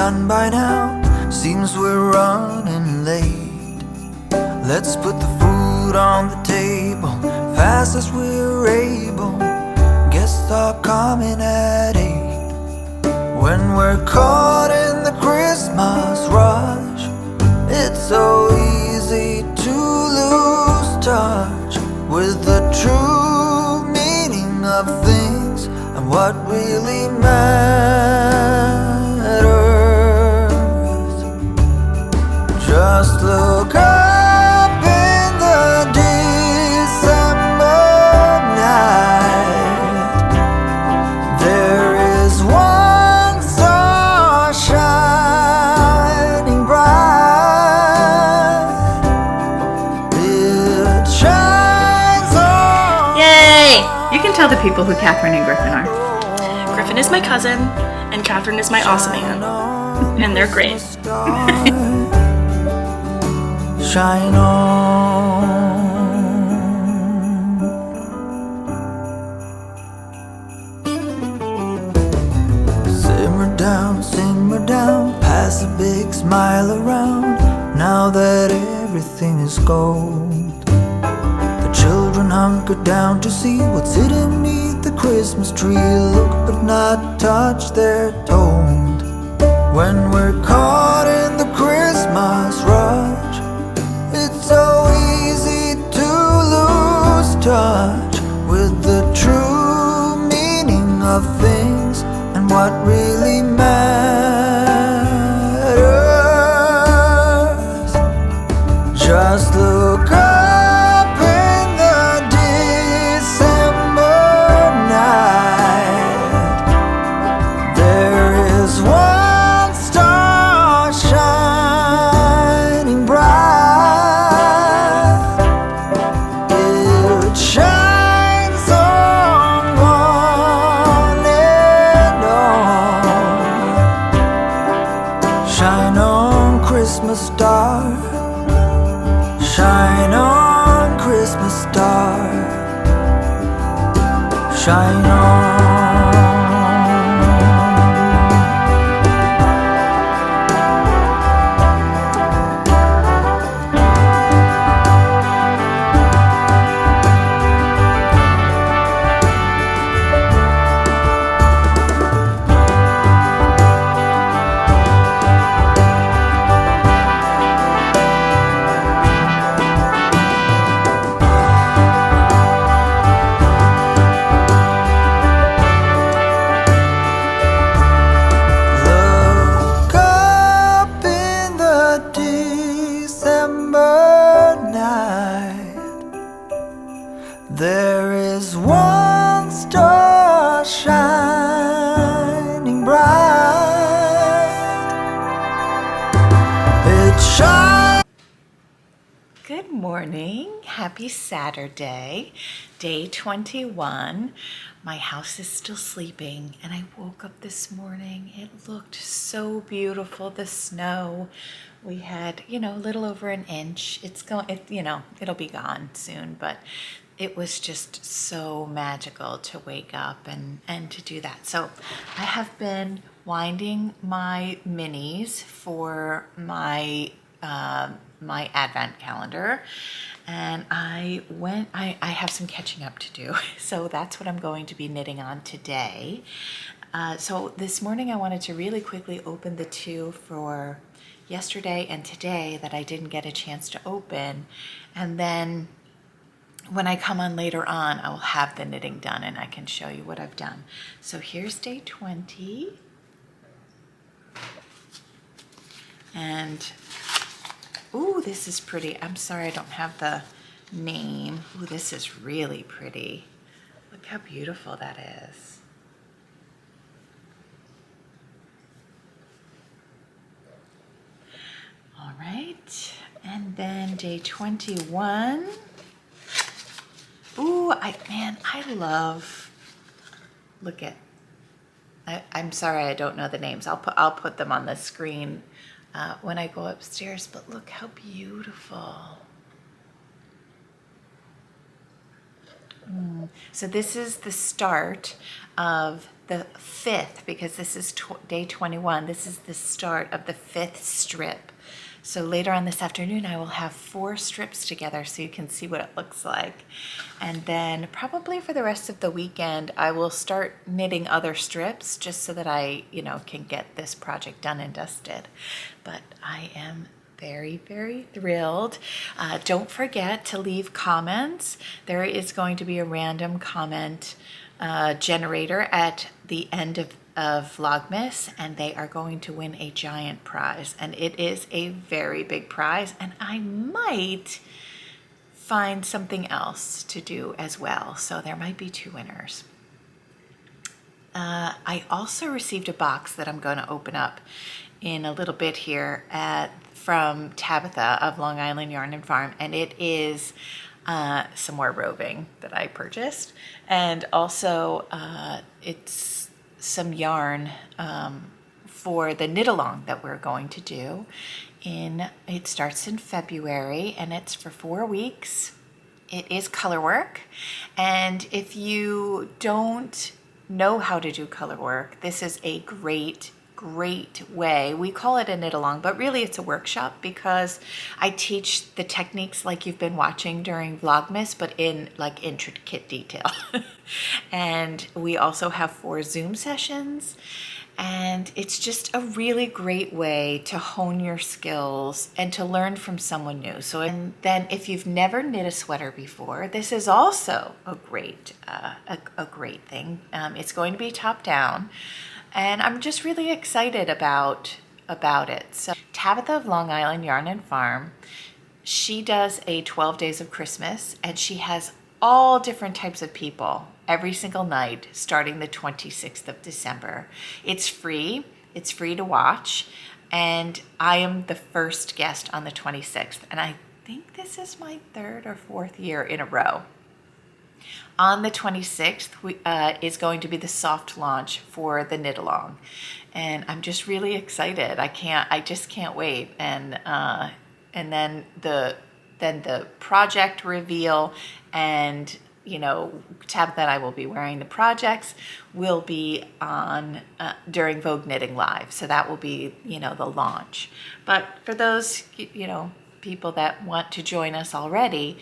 done by now. Seems we're running late. Let's put the food on the table fast as we're able. Guests are coming at 8. When we're caught in the Christmas rush, it's so easy to lose touch with the true meaning of things and what really matters. Just look up in the December night. There is one star shining bright. It shines on. Yay! You can tell the people who Catherine and Griffin are. Griffin is my cousin, and Catherine is my awesome aunt. And they're great. Shine on. Simmer down, pass a big smile around. Now that everything is gold, the children hunker down to see what's hidden beneath the Christmas tree. Look but not touch, they're told. When we're caught in the Christmas rush, it's so easy to lose touch with the true meaning of things and what really matters. Just look up in the December night. There is one star shining bright. It shines on one and all. Shine on, Christmas star. Shine on, Christmas star. Shine on. Look up in the December night. There is one star shining bright. It shines. Good morning. Happy Saturday, day 21. My house is still sleeping and I woke up this morning. It looked so beautiful, the snow. We had, a little over an inch. It'll be gone soon, but it was just so magical to wake up and to do that. So I have been winding my minis for my my advent calendar, and I have some catching up to do, so that's what I'm going to be knitting on today. So this morning I wanted to really quickly open the two for yesterday and today that I didn't get a chance to open, and then when I come on later on I will have the knitting done and I can show you what I've done. So here's day 20, and ooh, this is pretty. I'm sorry I don't have the name. Ooh, this is really pretty. Look how beautiful that is. All right, and then day 21. Ooh, I love, look at, I'm sorry I don't know the names. I'll put them on the screen when I go upstairs, but look how beautiful. So this is the start of the 5th, because this is day 21. This is the start of the 5th strip. So later on this afternoon, I will have 4 strips together so you can see what it looks like. And then probably for the rest of the weekend, I will start knitting other strips just so that I, can get this project done and dusted. But I am very, very thrilled. Don't forget to leave comments. There is going to be a random comment generator at the end of Vlogmas, and they are going to win a giant prize, and it is a very big prize, and I might find something else to do as well, so there might be 2 winners. I also received a box that I'm going to open up in a little bit here from Tabitha of Long Island Yarn and Farm, and it is some more roving that I purchased, and also it's some yarn for the knit along that we're going to do. It starts in February and it's for 4 weeks. It is color work, and if you don't know how to do color work, this is a great way. We call it a knit along, but really it's a workshop, because I teach the techniques like you've been watching during Vlogmas, but in like intricate detail. And we also have 4 Zoom sessions, and it's just a really great way to hone your skills and to learn from someone new. So, and then if you've never knit a sweater before, this is also a great thing. It's going to be top down, and I'm just really excited about it. So Tabitha of Long Island Yarn and Farm, she does a 12 days of Christmas, and she has all different types of people every single night starting the 26th of December. It's free to watch, and I am the first guest on the 26th, and I think this is my 3rd or 4th year in a row. On the 26th is going to be the soft launch for the knit along, and I'm just really excited. I just can't wait. And then the project reveal, and Tabitha and I will be wearing the projects, will be on during Vogue Knitting Live. So that will be the launch. But for those people that want to join us already,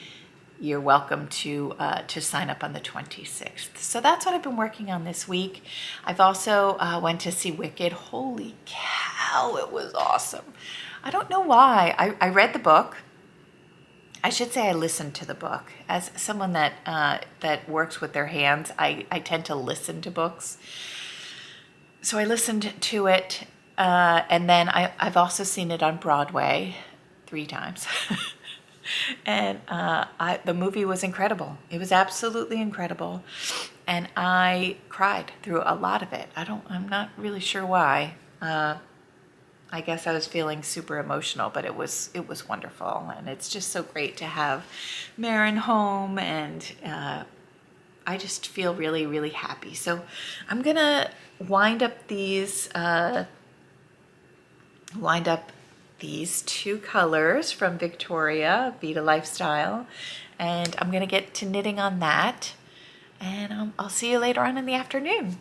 you're welcome to sign up on the 26th. So that's what I've been working on this week. I've also went to see Wicked. Holy cow, it was awesome. I don't know why. I read the book. I should say I listened to the book. As someone that works with their hands, I tend to listen to books. So I listened to it, and then I've also seen it on Broadway 3 times. And the movie was incredible. It was absolutely incredible, and I cried through a lot of it. I'm not really sure why. I guess I was feeling super emotional, but it was wonderful, and it's just so great to have Marin home, and I just feel really, really happy. So I'm gonna wind up these 2 colors from Victoria, Vita Lifestyle, and I'm gonna get to knitting on that, and I'll see you later on in the afternoon.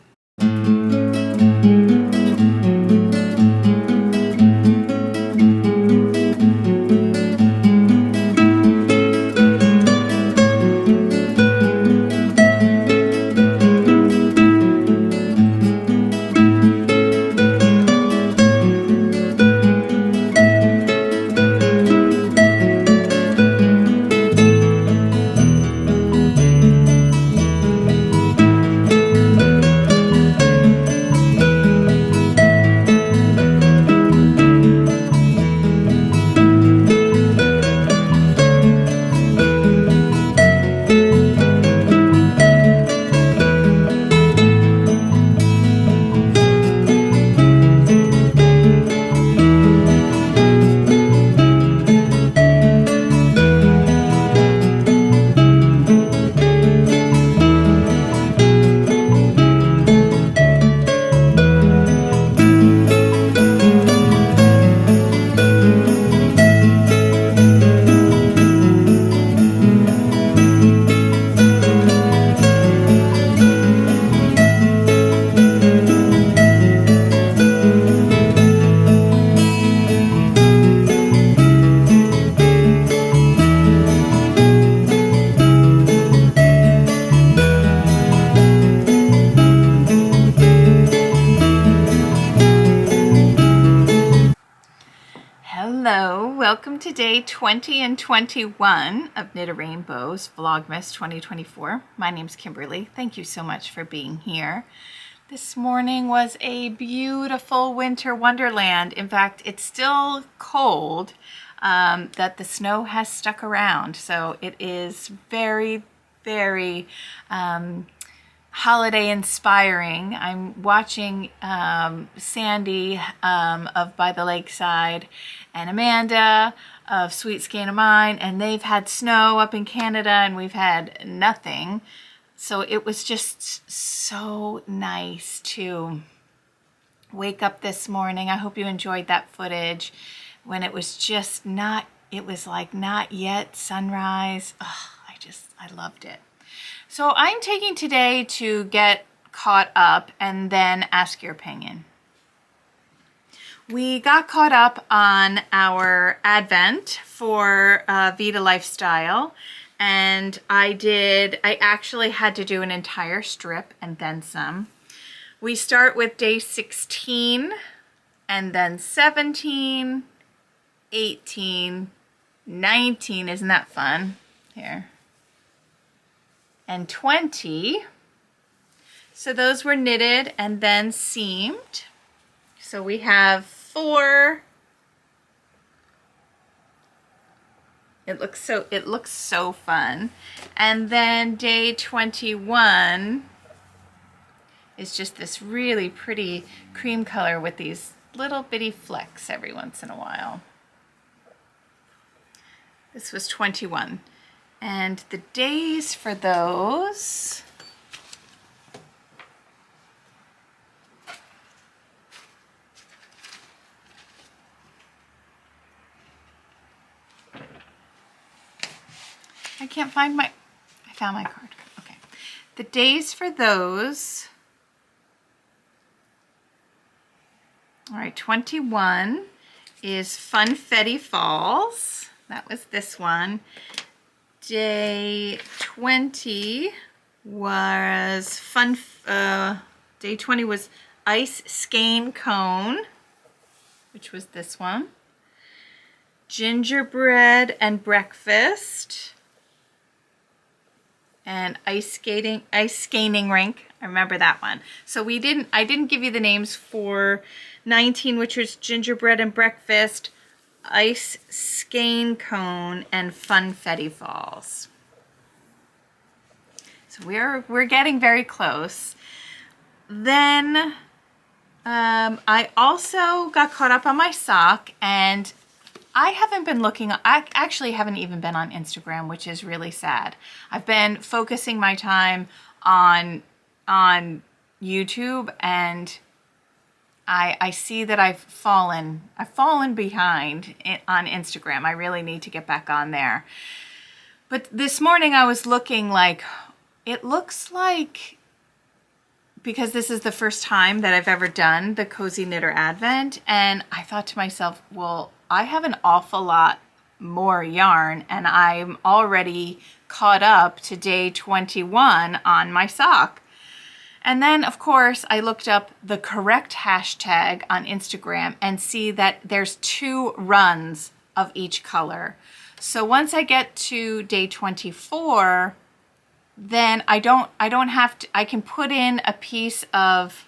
welcome to day 20 and 21 of Knit A Rainbow's Vlogmas 2024. My name's Kimberly. Thank you so much for being here. This morning was a beautiful winter wonderland. In fact, it's still cold, that the snow has stuck around. So it is very, very holiday inspiring. I'm watching Sandy of By the Lakeside and Amanda of Sweet Skein of Mine, and they've had snow up in Canada and we've had nothing. So it was just so nice to wake up this morning. I hope you enjoyed that footage when it was just not, it was like not yet sunrise. Oh, I loved it. So I'm taking today to get caught up and then ask your opinion. We got caught up on our Advent for Vita Lifestyle, and I actually had to do an entire strip and then some. We start with day 16 and then 17, 18, 19, isn't that fun? Here. And 20. So those were knitted and then seamed. So we have 4. It looks so fun. And then day 21 is just this really pretty cream color with these little bitty flecks every once in a while. This was 21. And the days for those, I can't find I found my card. Okay. The days for those, all right, 21 is Funfetti Falls. That was this one. Day 20 was day 20 was Ice Skein Cone, which was this one. Gingerbread and Breakfast. And Ice Skeining Rink. I remember that one. So I didn't give you the names for 19, which was Gingerbread and Breakfast, Ice Skein Cone, and Funfetti Falls. So we're getting very close. Then I also got caught up on my sock, and I haven't been looking. I actually haven't even been on Instagram, which is really sad. I've been focusing my time on YouTube, and I see that I've fallen behind on Instagram. I really need to get back on there. But this morning I was looking like, it looks like, because this is the first time that I've ever done the Cozy Knitter Advent, and I thought to myself, well, I have an awful lot more yarn and I'm already caught up to day 21 on my sock. And then, of course, I looked up the correct hashtag on Instagram and see that there's 2 runs of each color. So once I get to day 24, then I don't have to, I can put in a piece of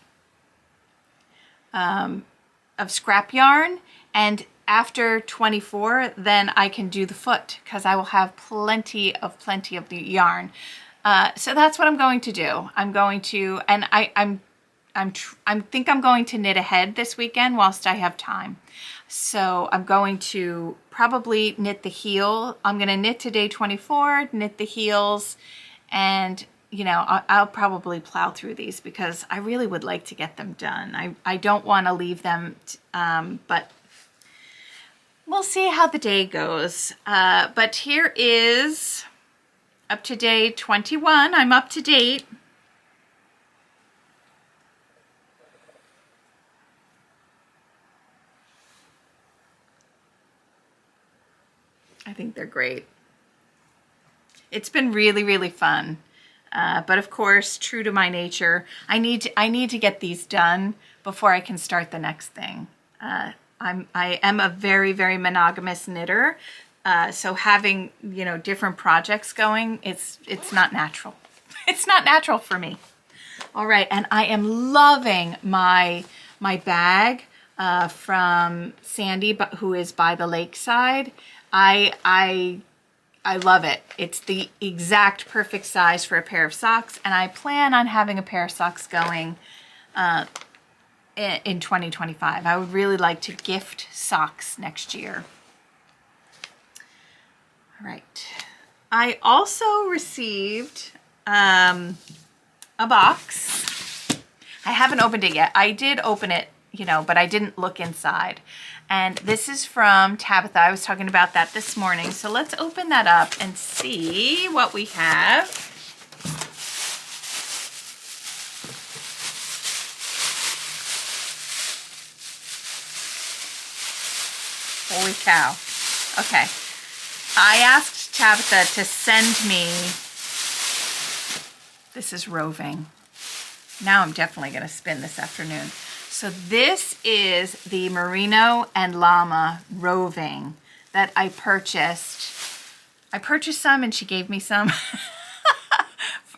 scrap yarn, and after 24, then I can do the foot because I will have plenty of the yarn. So that's what I'm going to do. I'm going to, and I think I'm going to knit ahead this weekend whilst I have time. So I'm going to probably knit the heel. I'm going to knit to day 24, knit the heels, and you know, I'll probably plow through these because I really would like to get them done. I don't want to leave them, but we'll see how the day goes. But here is up to day 21. I'm up to date. I think they're great. It's been really, really fun. But of course, true to my nature, I need to get these done before I can start the next thing. I am a very, very monogamous knitter. So having, you know, different projects going, it's not natural. It's not natural for me. All right, and I am loving my bag from Sandy, who is by the lakeside. I love it. It's the exact perfect size for a pair of socks, and I plan on having a pair of socks going in 2025. I would really like to gift socks next year. All right. I also received a box. I haven't opened it yet. I did open it, you know, but I didn't look inside. And this is from Tabitha. I was talking about that this morning. So let's open that up and see what we have. Holy cow. Okay. I asked Tabitha to send me, this is roving. Now I'm definitely going to spin this afternoon. So this is the Merino and Llama roving that I purchased. I purchased some and she gave me some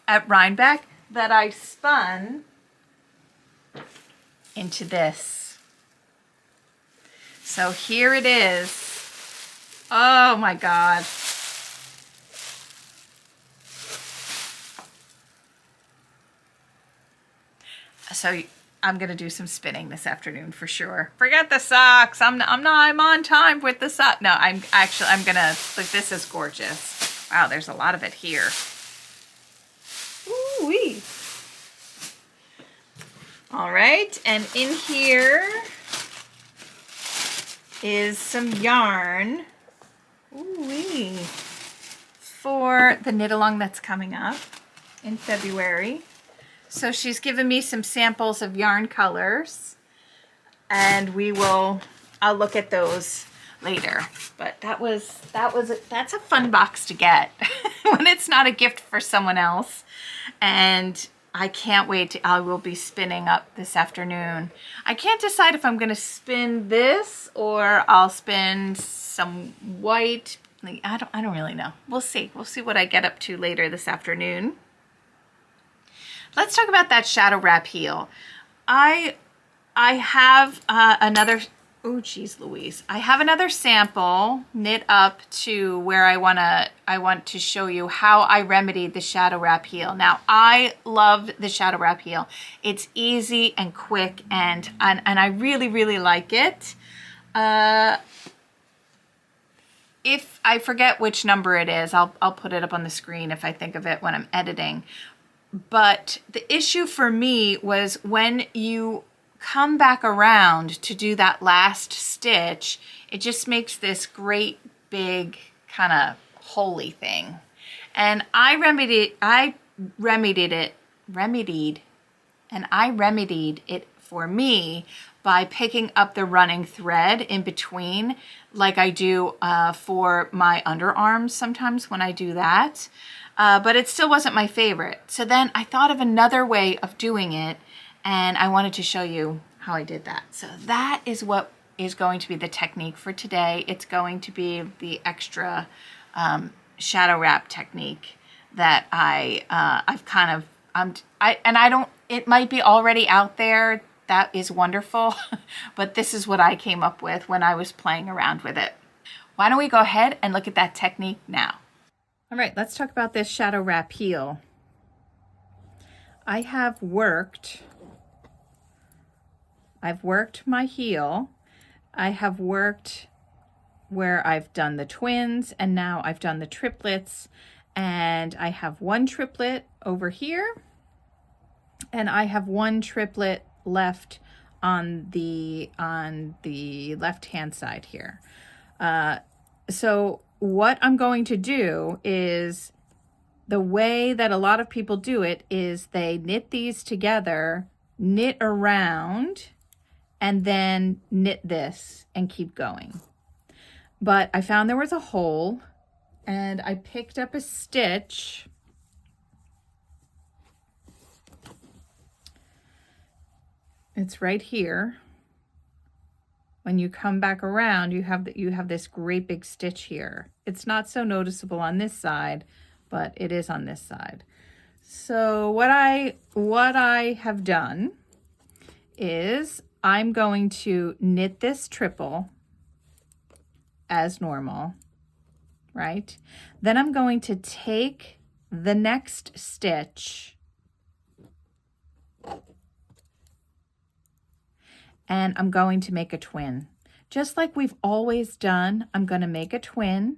at Rhinebeck that I spun into this. So here it is. Oh my God. So I'm gonna do some spinning this afternoon for sure. Forget the socks. I'm on time with the sock. No, I'm gonna look. This is gorgeous. Wow, there's a lot of it here. Ooh wee. All right, and in here is some yarn. Ooh-wee. For the knit along that's coming up in February. So she's given me some samples of yarn colors, and I'll look at those later. But that's a fun box to get when it's not a gift for someone else. And I can't wait I will be spinning up this afternoon. I can't decide if I'm gonna spin this or I'll spin some white. I don't really know. We'll see. We'll see what I get up to later this afternoon. Let's talk about that shadow wrap heel. I have another, oh geez Louise. I have another sample knit up to where I want to show you how I remedied the shadow wrap heel. Now I love the shadow wrap heel. It's easy and quick and I really, really like it. If I forget which number it is, I'll put it up on the screen if I think of it when I'm editing. But the issue for me was when you come back around to do that last stitch, it just makes this great big kind of holy thing. And I remedied it for me by picking up the running thread in between, like I do for my underarms sometimes when I do that. But it still wasn't my favorite. So then I thought of another way of doing it, and I wanted to show you how I did that. So that is what is going to be the technique for today. It's going to be the extra shadow wrap technique that it might be already out there. That is wonderful, but this is what I came up with when I was playing around with it. Why don't we go ahead and look at that technique now? All right, let's talk about this shadow wrap heel. I've worked my heel. I have worked where I've done the twins and now I've done the triplets, and I have one triplet over here and I have one triplet left on the left hand side here. So what I'm going to do is, the way that a lot of people do it is they knit these together, knit around, and then knit this and keep going. But I found there was a hole and I picked up a stitch. It's right here. when you come back around, you have this great big stitch here. It's not so noticeable on this side, but it is on this side. So what I have done is I'm going to knit this triple as normal, right? Then I'm going to take the next stitch and I'm going to make a twin. Just like we've always done, I'm going to make a twin.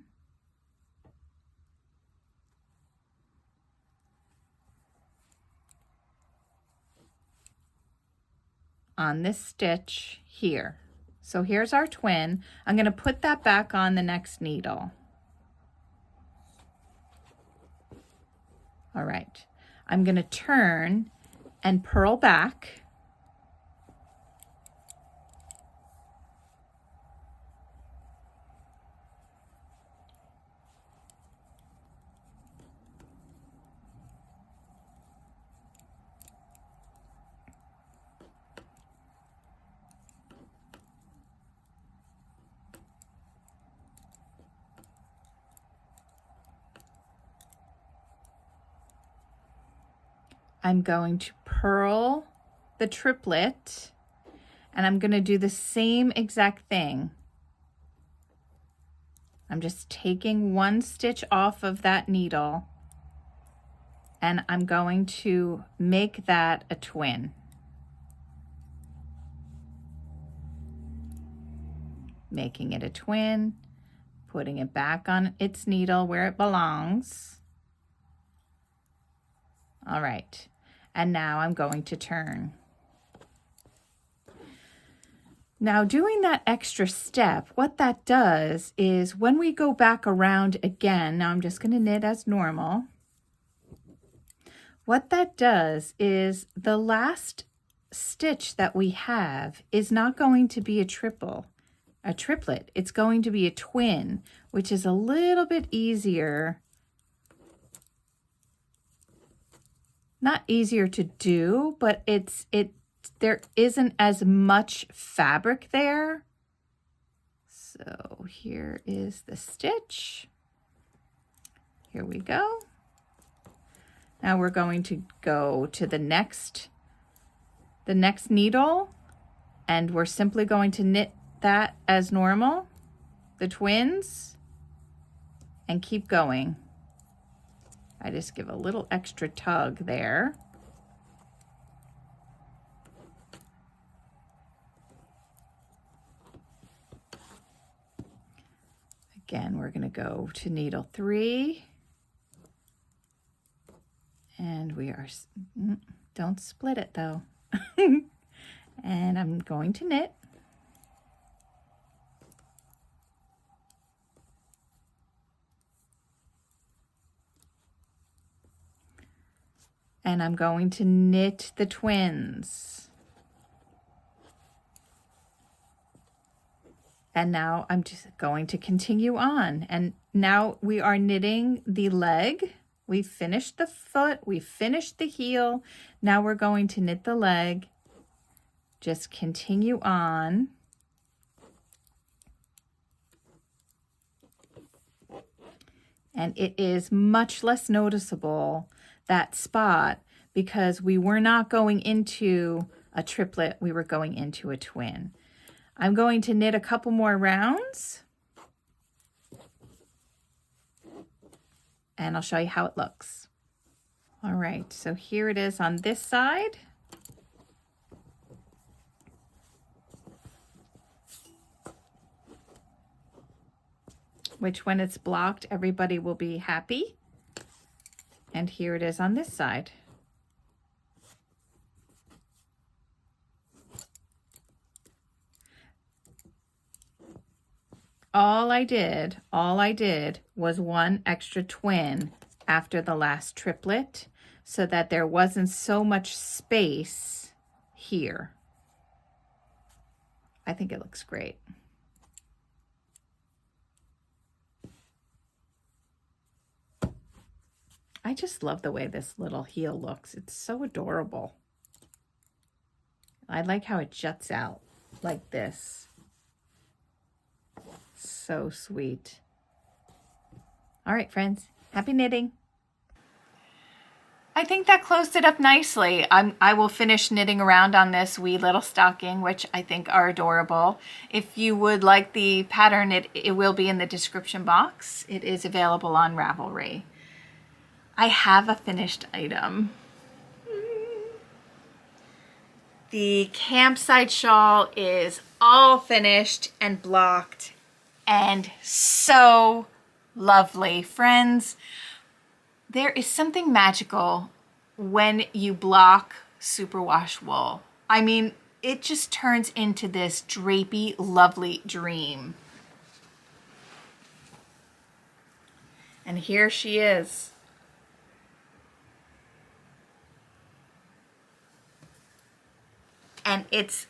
On this stitch here. So here's our twin. I'm going to put that back on the next needle. All right. I'm going to turn and purl back. I'm going to purl the triplet and I'm going to do the same exact thing. I'm just taking one stitch off of that needle and I'm going to make that a twin. Making it a twin, putting it back on its needle where it belongs. All right. And now I'm going to turn. Now doing that extra step, what that does is when we go back around again, now I'm just going to knit as normal. What that does is the last stitch that we have is not going to be a triplet. It's going to be a twin, which is a little bit easier. Not easier to do, but there isn't as much fabric there. So here is the stitch. Here we go. Now we're going to go to the next needle, and we're simply going to knit that as normal, the twins, and keep going. I just give a little extra tug there. Again, we're going to go to needle 3. And we are, don't split it though. And I'm going to knit. And I'm going to knit the twins. And now I'm just going to continue on. And now we are knitting the leg. We finished the foot, we finished the heel. Now we're going to knit the leg. Just continue on. And it is much less noticeable, that spot, because we were not going into a triplet, we were going into a twin. I'm going to knit a couple more rounds and I'll show you how it looks. All right, so here it is on this side. Which when it's blocked, everybody will be happy. And here it is on this side. All I did was one extra twin after the last triplet so that there wasn't so much space here. I think it looks great. I just love the way this little heel looks. It's so adorable. I like how it juts out like this. So sweet. All right, friends. Happy knitting. I think that closed it up nicely. I will finish knitting around on this wee little stocking, which I think are adorable. If you would like the pattern, it will be in the description box. It is available on Ravelry. I have a finished item. The Campside Shawl is all finished and blocked and so lovely. Friends, there is something magical when you block superwash wool. I mean, it just turns into this drapey, lovely dream. And here she is. And it's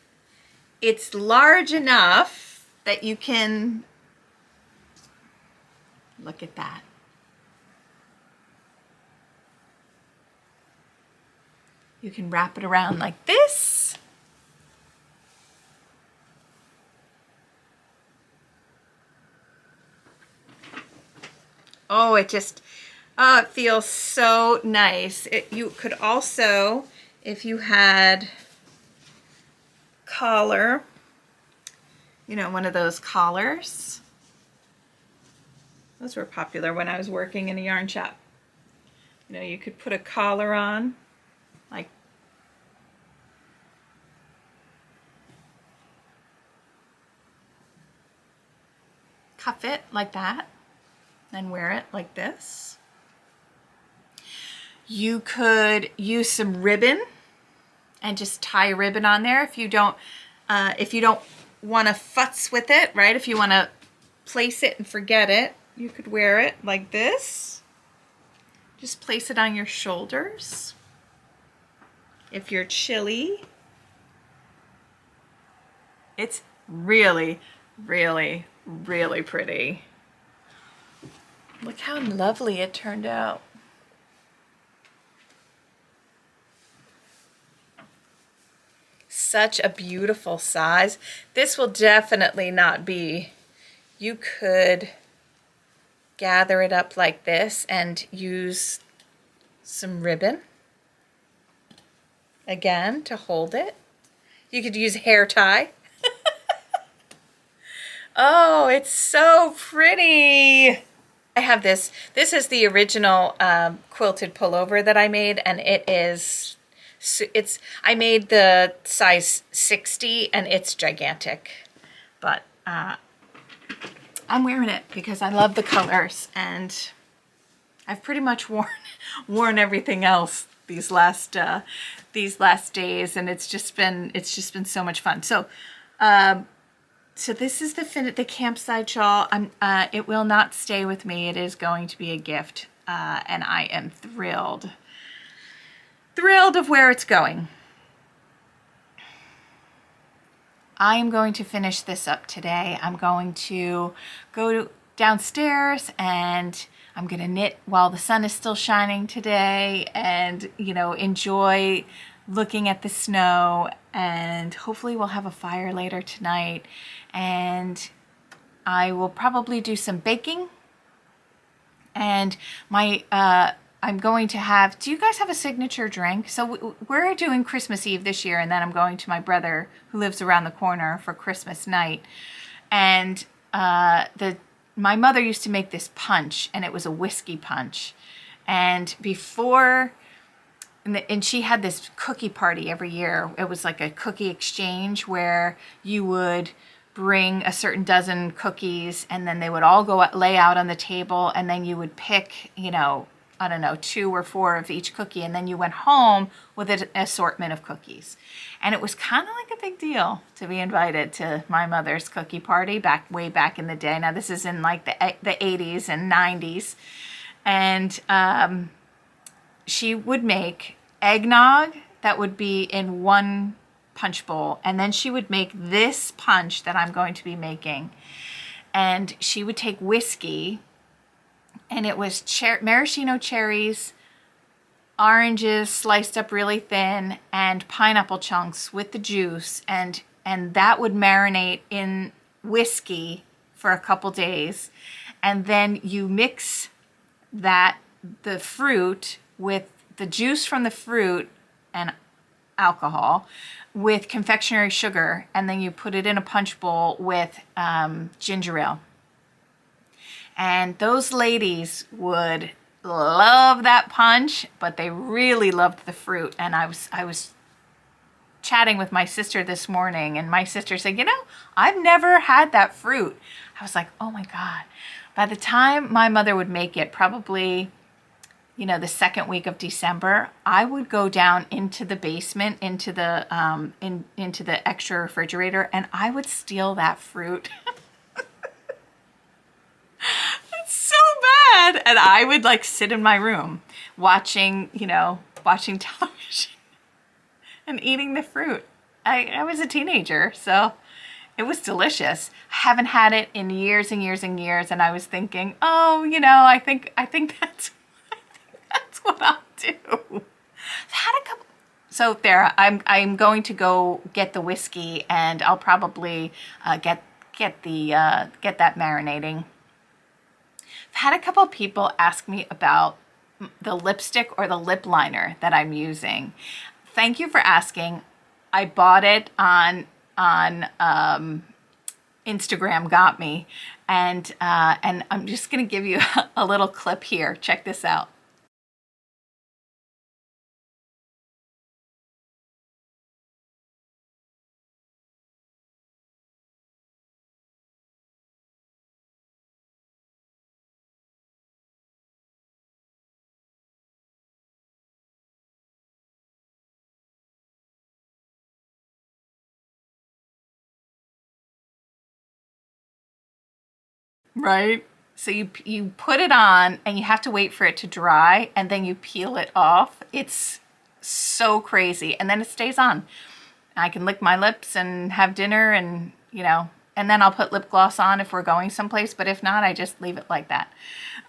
large enough that you can, look at that. You can wrap it around like this. Oh, it just, it feels so nice. You could also, if you had collar, you know, one of those collars. Those were popular when I was working in a yarn shop. You know, you could put a collar on, like cuff it like that and wear it like this. You could use some ribbon and just tie a ribbon on there if you don't want to futz with it, right? If you want to place it and forget it, you could wear it like this. Just place it on your shoulders. If you're chilly, it's really, really, really pretty. Look how lovely it turned out. Such a beautiful size. This will definitely not be, you could gather it up like this and use some ribbon again to hold it. You could use hair tie. Oh, it's so pretty. I have this. This is the original quilted pullover that I made, and it is, I made the size 60 and it's gigantic, but I'm wearing it because I love the colors, and I've pretty much worn everything else these last days, and it's just been so much fun. So so this is the Campside Shawl. It will not stay with me. It is going to be a gift, and I am thrilled of where it's going. I am going to finish this up today. I'm going to go downstairs and I'm going to knit while the sun is still shining today, and, you know, enjoy looking at the snow, and hopefully we'll have a fire later tonight, and I will probably do some baking. And I'm going to have, do you guys have a signature drink? So we're doing Christmas Eve this year, and then I'm going to my brother who lives around the corner for Christmas night. And my mother used to make this punch, and it was a whiskey punch. And and she had this cookie party every year. It was like a cookie exchange where you would bring a certain dozen cookies, and then they would all lay out on the table, and then you would pick, you know, I don't know, 2 or 4 of each cookie, and then you went home with an assortment of cookies. And it was kind of like a big deal to be invited to my mother's cookie party way back in the day. Now this is in like the 80s and 90s. And she would make eggnog that would be in one punch bowl, and then she would make this punch that I'm going to be making. And she would take whiskey, and it was maraschino cherries, oranges sliced up really thin, and pineapple chunks with the juice, and that would marinate in whiskey for a couple days, and then you mix the fruit with the juice from the fruit and alcohol with confectionery sugar, and then you put it in a punch bowl with ginger ale. And those ladies would love that punch, but they really loved the fruit. And I was chatting with my sister this morning, and my sister said, you know, I've never had that fruit. I was like, oh my God. By the time my mother would make it, probably, you know, the second week of December, I would go down into the basement, into the into the extra refrigerator, and I would steal that fruit. It's so bad. And I would like sit in my room watching, you know, watching television and eating the fruit. I was a teenager, so it was delicious. I haven't had it in years and years and years, and I was thinking, oh, you know, I think that's what I'll do. I've had a couple. So there, I'm going to go get the whiskey, and I'll probably get that marinating. I've had a couple people ask me about the lipstick or the lip liner that I'm using. Thank you for asking. I bought it on Instagram Got Me, and I'm just gonna give you a little clip here. Check this out. Right? So you put it on, and you have to wait for it to dry, and then you peel it off. It's so crazy. And then it stays on. I can lick my lips and have dinner, and, you know, and then I'll put lip gloss on if we're going someplace, but if not, I just leave it like that.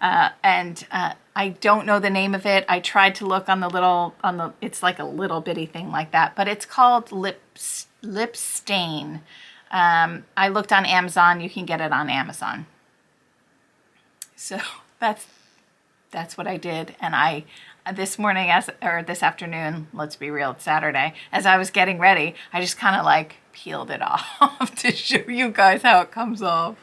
I don't know the name of it. I tried to look on the it's like a little bitty thing like that, but it's called lip stain. I looked on Amazon. You can get it on Amazon. So that's what I did. And this morning, this afternoon, let's be real, it's Saturday, as I was getting ready, I just kind of like peeled it off to show you guys how it comes off.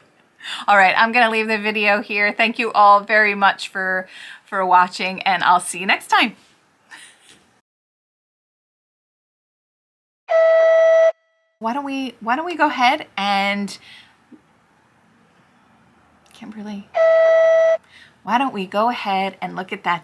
All right, I'm going to leave the video here. Thank you all very much for watching, and I'll see you next time. Why don't we go ahead and Kimberly, why don't we go ahead and look at that